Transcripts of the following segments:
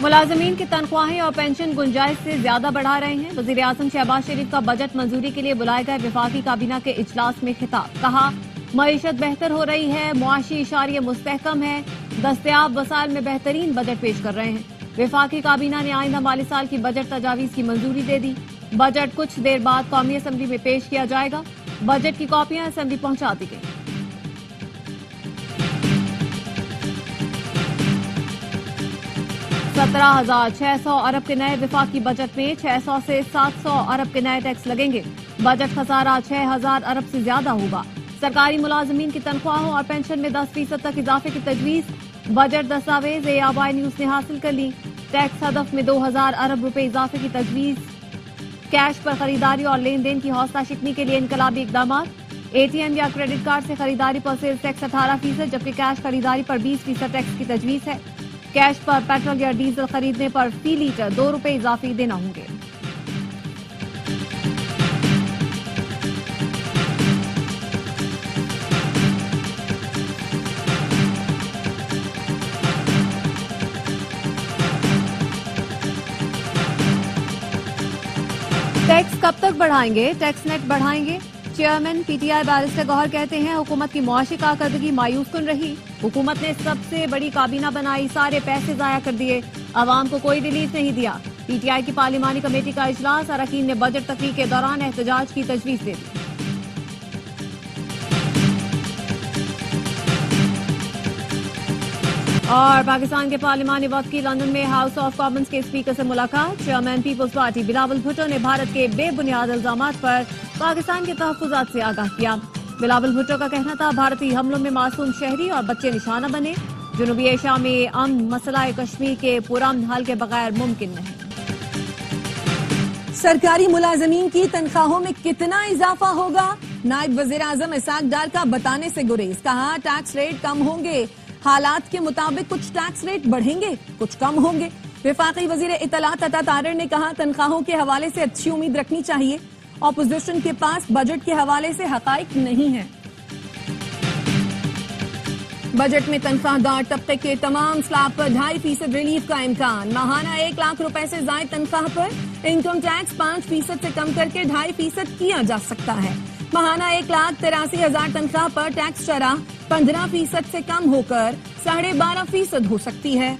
मुलाजमीन की तनख्वाहें और पेंशन गुंजाइश से ज्यादा बढ़ा रहे हैं। वजीर आजम शहबाज शरीफ का बजट मंजूरी के लिए बुलाए गए विफाकी काबीना के इजलास में खिताब। कहा, मईशत बेहतर हो रही है, मुआशी इशारे मुस्तहकम है, दस्तयाब वसाइल में बेहतरीन बजट पेश कर रहे हैं। विफाकी काबीना ने आइंदा माली साल की बजट तजावीज की मंजूरी दे दी। बजट कुछ देर बाद कौमी असम्बली में पेश किया जाएगा। बजट की कॉपियां असम्बली पहुंचा दी गई। $17,600 अरब के नए विफाकी बजट में 600 से 700 अरब के नए टैक्स लगेंगे। बजट खसारा 6,000 अरब से ज्यादा होगा। सरकारी मुलाजमीन की तनख्वाहों और पेंशन में 10% तक इजाफे की तजवीज। बजट दस्तावेज ARY न्यूज ने हासिल कर ली। टैक्स हदफ में 2,000 अरब रुपए इजाफे की तजवीज। कैश पर खरीदारी और लेन देन की हौसला शिकनी के लिए इनकलाबी इकदाम। ATM या क्रेडिट कार्ड से खरीदारी पर सेल्स टैक्स 18%, जबकि कैश खरीदारी पर 20% टैक्स की तजवीज है। कैश पर पेट्रोल या डीजल खरीदने पर फी लीटर 2 रुपए इजाफी देना होंगे। टैक्स कब तक बढ़ाएंगे? टैक्स नेट बढ़ाएंगे? चेयरमैन PTI बैरिस्टर गौहर कहते हैं, हुकूमत की मुआशी कारकर्दगी मायूस कुन रही। हुकूमत ने सबसे बड़ी काबीना बनाई, सारे पैसे जाया कर दिए, आवाम को कोई रिलीफ नहीं दिया। PTI की पार्लिमानी कमेटी का इजलास, अरकान ने बजट तकरीर के दौरान एहतजाज की तजवीज दे दी। और पाकिस्तान के पार्लिमानी वक्त की लंदन में हाउस ऑफ कॉमन्स के स्पीकर से मुलाकात। चेयरमैन पीपल्स पार्टी बिलावल भुट्टो ने भारत के बेबुनियाद इल्जामात पर पाकिस्तान के तहफ्फुज़ात से आगाह किया। बिलावल भुट्टो का कहना था, भारतीय हमलों में मासूम शहरी और बच्चे निशाना बने। जनूबी एशिया में अमन मसला कश्मीर के पुरअमन हल के बगैर मुमकिन नहीं। सरकारी मुलाजमीन की तनख्वाहों में कितना इजाफा होगा? नायब वजीर आजम इसाक डार का बताने से गुरेज। कहा, टैक्स रेट कम होंगे, हालात के मुताबिक कुछ टैक्स रेट बढ़ेंगे, कुछ कम होंगे। वफाकी वजीर इत्तलात अता तारिर ने कहा, तनख्वाहों के हवाले से अच्छी उम्मीद रखनी चाहिए। ऑपोजिशन के पास बजट के हवाले से हकाइक नहीं है। बजट में तनख्वाहदार तबके के तमाम स्लैब पर 2.5% रिलीफ का इम्कान। माहाना 1 लाख रुपए से जायद तनख्वाह पर इनकम टैक्स 5% से कम करके 2.5% किया जा सकता है। माहाना 1,83,000 तनख्वाह पर टैक्स शरह 15% से कम होकर 12.5% हो सकती है।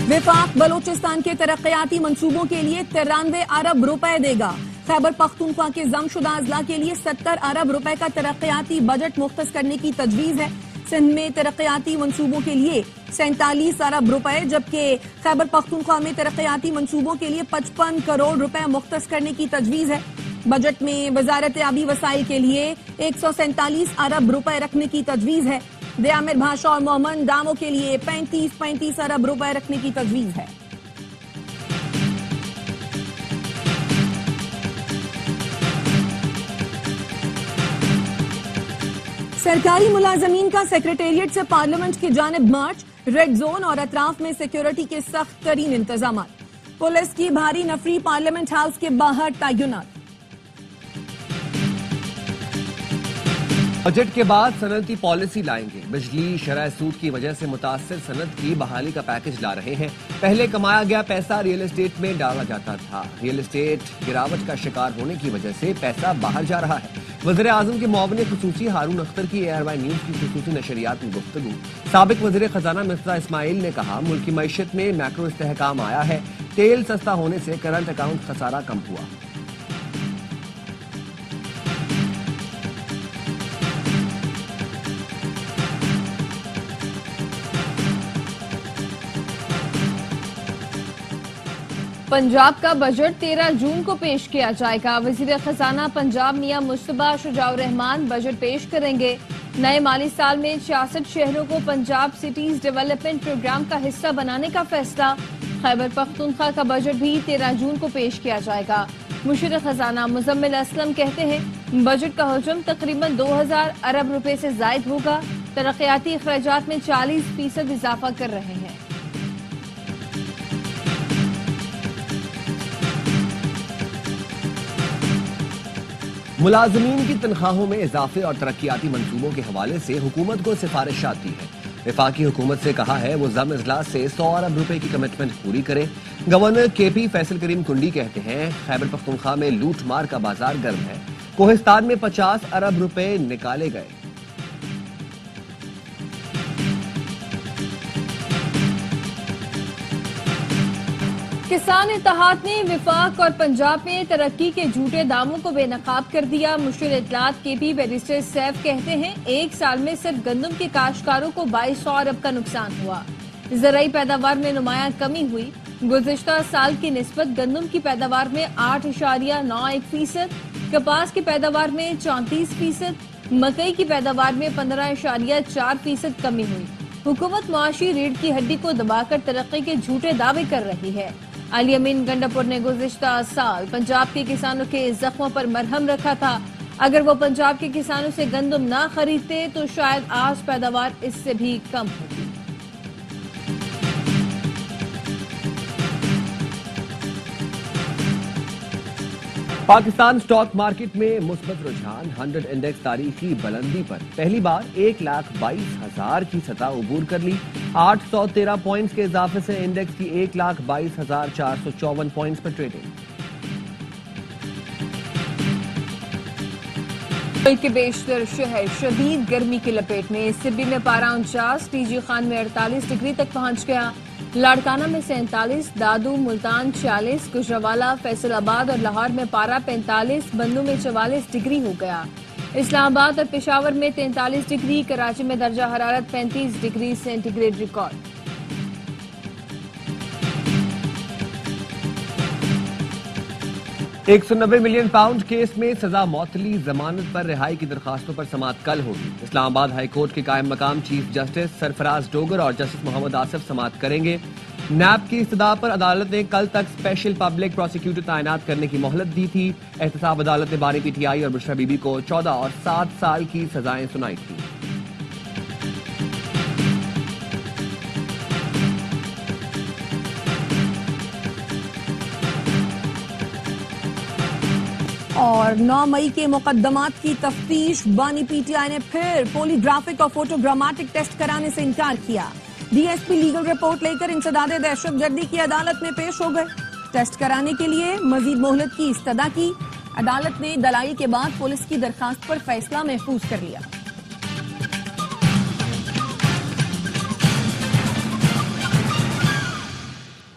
विफाक बलोचिस्तान के तरक्याती मंसूबों के लिए 93 अरब रुपए देगा। खैबर पख्तूनख्वा के जमशुदा अजला के लिए 70 अरब रुपए का तरक्याती बजट मुख्तस करने की तजवीज है। सिंध में तरक्याती मंसूबों के लिए 47 अरब रुपए, जबकि खैबर पख्तूनख्वा में तरक्याती मंसूबों के लिए 55 करोड़ रुपए मुख्तस करने की तजवीज है। बजट में वजारत आबी वसाइल के लिए 147 अरब रुपए रखने की तजवीज है। दयामिर भाषा और मोहम्मद डामो के लिए 35 अरब रुपए रखने की तजवीज है। सरकारी मुलाजमीन का सेक्रेटेरिएट से पार्लियामेंट की जानिब मार्च। रेड जोन और अतराफ में सिक्योरिटी के सख्त तरीन इंतजाम। पुलिस की भारी नफरी पार्लियामेंट हाउस के बाहर तैनात। बजट के बाद सनअती पॉलिसी लाएंगे। बिजली शरह सूद की वजह से मुतासर सनअत की बहाली का पैकेज ला रहे हैं। पहले कमाया गया पैसा रियल एस्टेट में डाला जाता था। रियल एस्टेट गिरावट का शिकार होने की वजह से पैसा बाहर जा रहा है। वज़ीर आज़म के मुआविन खुसूसी हारून अख्तर की ARY न्यूज की खुसूसी नशरियात में गुफ्तगू। साबिक वज़ीर खजाना मिर्ज़ा इस्माइल ने कहा, मुल्क की मईशत में मैक्रो इस्तेहकाम आया है। तेल सस्ता होने से करंट अकाउंट खसारा कम हुआ। पंजाब का बजट 13 जून को पेश किया जाएगा। वजीर खजाना पंजाब मियां मुस्तफा शुजाउर रहमान बजट पेश करेंगे। नए माली साल में 66 शहरों को पंजाब सिटीज डेवलपमेंट प्रोग्राम का हिस्सा बनाने का फैसला। खैबर पख्तूनख्वा का बजट भी 13 जून को पेश किया जाएगा। मुशीर खजाना मुजम्मिल असलम कहते हैं, बजट का हजम तकरीबन 2000 अरब रुपए से जायद होगा। तरक्याती अखराजात में 40% इजाफा कर रहे हैं। मुलाजमीन की तनख्वाहों में इजाफे और तरक्याती मंसूबों के हवाले से हुकूमत को सिफारिशात दी है। वफाकी हुकूमत से कहा है वो जम इजलास से 100 अरब रुपए की कमिटमेंट पूरी करे। गवर्नर केपी फैसल करीम कुंडी कहते हैं खैबर पख्तूनख्वा में लूट मार का बाजार गर्म है। कोहिस्तान में 50 अरब रुपए निकाले गए। किसान इत्तेहाद ने विफाक और पंजाब में तरक्की के झूठे दावों को बेनकाब कर दिया। मुशीर इत्तलात केपी बैरिस्टर सैफ कहते हैं एक साल में सिर्फ गंदम के काश्तकारों को 2200 अरब का नुकसान हुआ। ज़राई पैदावार में नुमायां कमी हुई। गुज़िश्ता साल की निस्बत गंदम की पैदावार में 8.91%, कपास की पैदावार में 34%, मकई की पैदावार में 15.4% कमी हुई। हुकूमत मुआशी रीढ़ की हड्डी को दबाकर तरक्की के झूठे दावे कर रही है। अली अमीन गंडापुर ने गुज़िश्ता साल पंजाब के किसानों के जख्मों पर मरहम रखा था। अगर वो पंजाब के किसानों से गंदम ना खरीदते तो शायद आज पैदावार इससे भी कम होती। पाकिस्तान स्टॉक मार्केट में मुस्बत रुझान। 100 इंडेक्स तारीखी बुलंदी पर पहली बार 1,22,000 की सतह उबूर कर ली। 813 पॉइंट्स के इजाफे से इंडेक्स की 1,22,454 पॉइंट्स पर ट्रेडिंग। मुल्क के बेशतर शहर शदीद गर्मी की लपेट में। सिब्बी में पारा 49, टीजी खान में 48 डिग्री तक पहुंच गया। लाड़काना में 47, दादू मुल्तान 46, गुजरावाला फैसलाबाद और लाहौर में पारा 45, बन्नू में 44 डिग्री हो गया। इस्लामाबाद और पेशावर में 43 डिग्री, कराची में दर्जा हरारत 35 degree centigrade record. £190 million case में सजा मौतली। जमानत पर रिहाई की दरखास्तों पर समाअत कल होगी। इस्लामाबाद हाई कोर्ट के कायम मकाम चीफ जस्टिस सरफराज डोगर और जस्टिस मोहम्मद आसिफ समाअत करेंगे। नैब की इस्तदा पर अदालत ने कल तक स्पेशल पब्लिक प्रोसिक्यूटर तैनात करने की मोहलत दी थी। एहतसाब अदालत ने बानी पीटीआई और बुशरा बीबी को 14 और 7 साल की सजाएं सुनाई थी। और 9 मई के मुकदमात की तफ्तीश। बानी पीटीआई ने फिर पॉलीग्राफिक और फोटोग्रामेटिक टेस्ट कराने से इनकार किया। डीएसपी लीगल रिपोर्ट लेकर इंसदादे दहशतगर्दी की अदालत में पेश हो गए। टेस्ट कराने के लिए मजीद मोहलत की इस्तदा की। अदालत ने दलाइल के बाद पुलिस की दरखास्त पर फैसला महफूज कर लिया।